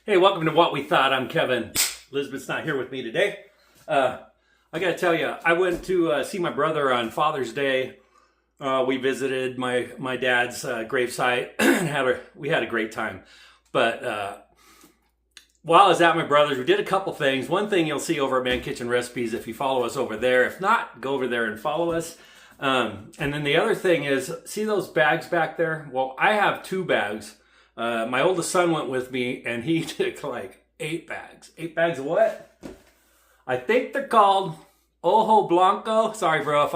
Hey, welcome to What We Thought. I'm Kevin. Elizabeth's not here with me today. I got to tell you, I went to see my brother on Father's Day. We visited my dad's gravesite and we had a great time. But while I was at my brother's, we did a couple things. One thing you'll see over at Man Kitchen Recipes if you follow us over there. If not, go over there and follow us. And then the other thing is, see those bags back there? Well, I have 2 bags. My oldest son went with me, and he took like 8 bags. 8 bags of what? I think they're called Oro Blanco. Sorry, bro, if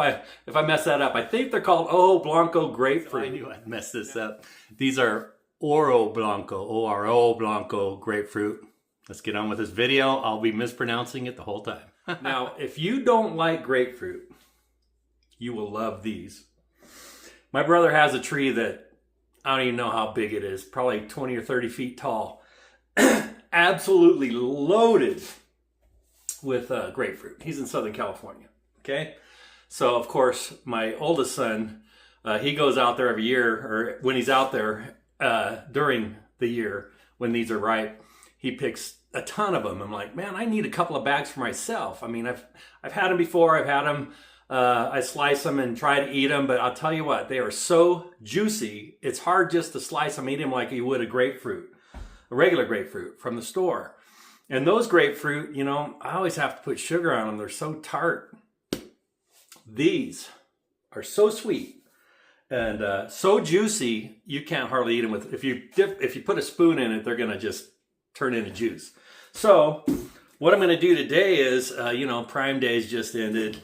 I mess that up. I think they're called Oro Blanco Grapefruit. I knew I'd mess this up. These are Oro Blanco, Oro Blanco Grapefruit. Let's get on with this video. I'll be mispronouncing it the whole time. Now, if you don't like grapefruit, you will love these. My brother has a tree that I don't even know how big it is, probably 20 or 30 feet tall. Absolutely loaded with grapefruit. He's in Southern California, okay? So, of course, my oldest son, he goes out there every year, or when he's out there during the year, when these are ripe, he picks a ton of them. I'm like, man, I need a couple of bags for myself. I mean, I've had them before. I've had them. I slice them and try to eat them, but I'll tell you what, they are so juicy. It's hard just to slice them, eat them like you would a grapefruit, a regular grapefruit from the store. And those grapefruit, you know, I always have to put sugar on them. They're so tart. These are so sweet and so juicy, you can't hardly eat them with. If you put a spoon in it, they're gonna just turn into juice. So what I'm gonna do today is, you know, Prime Days just ended.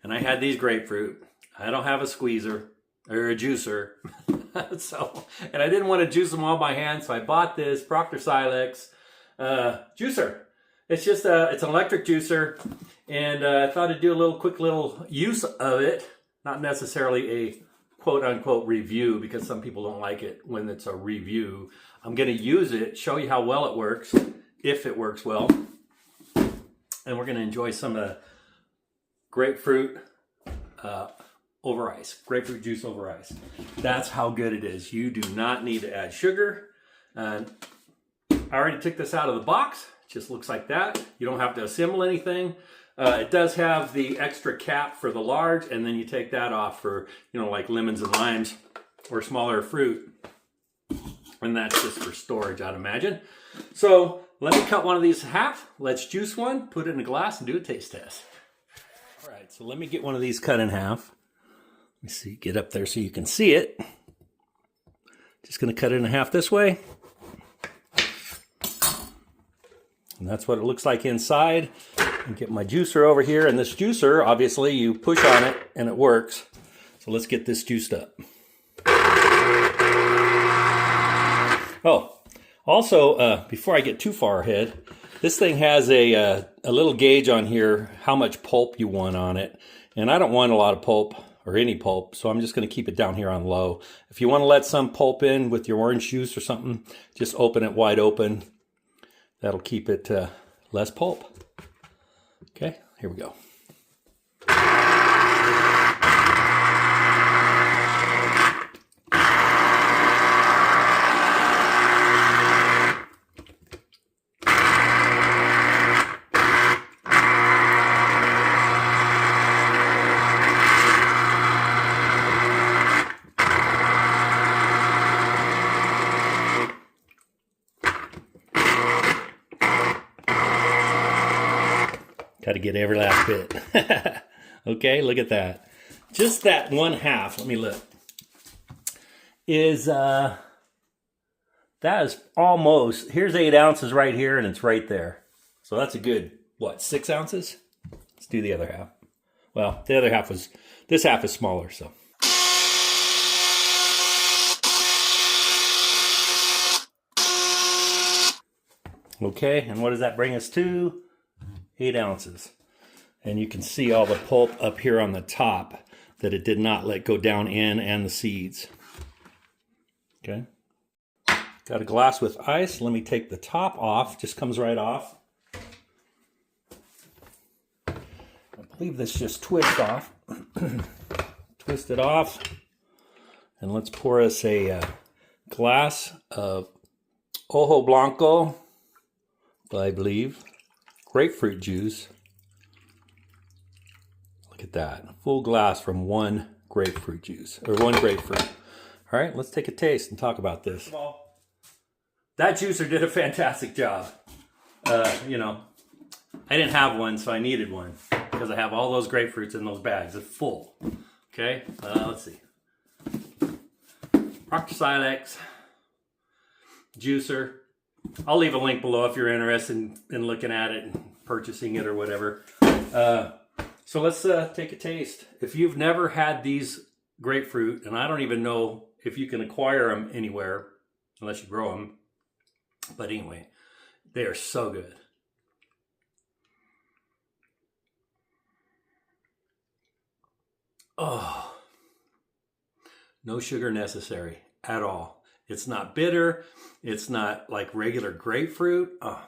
And I had these grapefruit. I don't have a squeezer or a juicer. And I didn't want to juice them all by hand, so I bought this Proctor Silex juicer. It's just it's an electric juicer, and I thought I'd do a quick little use of it. Not necessarily a quote-unquote review, because some people don't like it when it's a review. I'm going to use it, show you how well it works, if it works well. And we're going to enjoy some of the grapefruit over ice. Grapefruit juice over ice. That's how good it is. You do not need to add sugar. And I already took this out of the box. It just looks like that. You don't have to assemble anything. It does have the extra cap for the large, and then you take that off for, you know, like lemons and limes or smaller fruit. And that's just for storage, I'd imagine. So let me cut one of these in half. Let's juice one, put it in a glass, and do a taste test. All right, so let me get one of these cut in half. Let me see, get up there so you can see it. Just going to cut it in half this way. And that's what it looks like inside. And get my juicer over here. And this juicer, obviously, you push on it and it works. So let's get this juiced up. Oh, also, before I get too far ahead, this thing has a little gauge on here, how much pulp you want on it. And I don't want a lot of pulp, or any pulp, so I'm just going to keep it down here on low. If you want to let some pulp in with your orange juice or something, just open it wide open. That'll keep it less pulp. Okay, here we go. Got to get every last bit. Okay, look at that. Just that one half, let me look, is, that is almost, here's 8 ounces right here, and it's right there. So that's a good, what, 6 ounces? Let's do the other half. Well, the other half was, this half is smaller, so. Okay, and what does that bring us to? 8 ounces. And you can see all the pulp up here on the top that it did not let go down in, and the seeds. Okay. Got a glass with ice. Let me take the top off. Just comes right off. I believe this just twists off. Twist it off. And let's pour us a glass of Oro Blanco I believe, grapefruit juice. Look at that. A full glass from one grapefruit juice, or one grapefruit. All right, let's take a taste and talk about this. That juicer did a fantastic job. You know, I didn't have one, so I needed one because I have all those grapefruits in those bags. It's full. Okay, let's see. Proctor Silex juicer. I'll leave a link below if you're interested in looking at it and purchasing it or whatever. So let's take a taste. If you've never had these grapefruit, and I don't even know if you can acquire them anywhere unless you grow them, but anyway, they are so good. Oh, no sugar necessary at all. It's not bitter. It's not like regular grapefruit. Oh.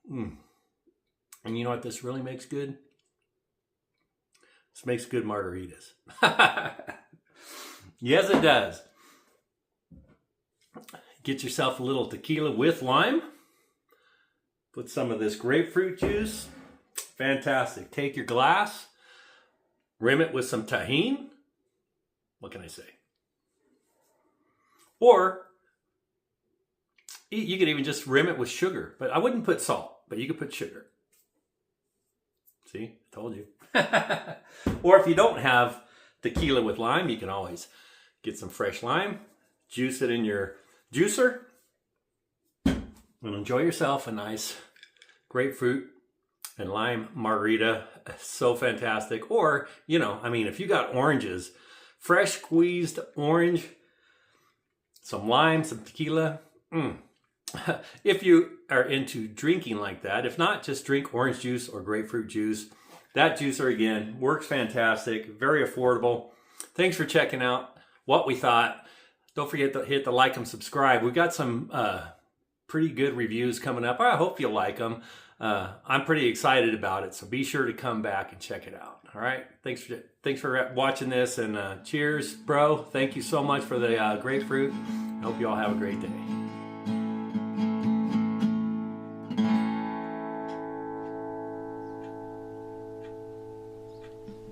And you know what this really makes good? This makes good margaritas. Yes, it does. Get yourself a little tequila with lime. Put some of this grapefruit juice. Fantastic. Take your glass, rim it with some tahini. What can I say? Or you could even just rim it with sugar, but I wouldn't put salt, but you could put sugar. See, I told you. Or if you don't have tequila with lime, you can always get some fresh lime, juice it in your juicer, and enjoy yourself a nice grapefruit and lime margarita. So fantastic. Or, you know, I mean, if you got oranges, fresh squeezed orange, some lime, some tequila. If you are into drinking like that, if not, just drink orange juice or grapefruit juice. That juicer, again, works fantastic, very affordable. Thanks for checking out What We Thought. Don't forget to hit the like and subscribe. We've got some pretty good reviews coming up. I hope you like them. I'm pretty excited about it, so be sure to come back and check it out. All right, thanks for watching this, and cheers, bro. Thank you so much for the grapefruit. I hope you all have a great day.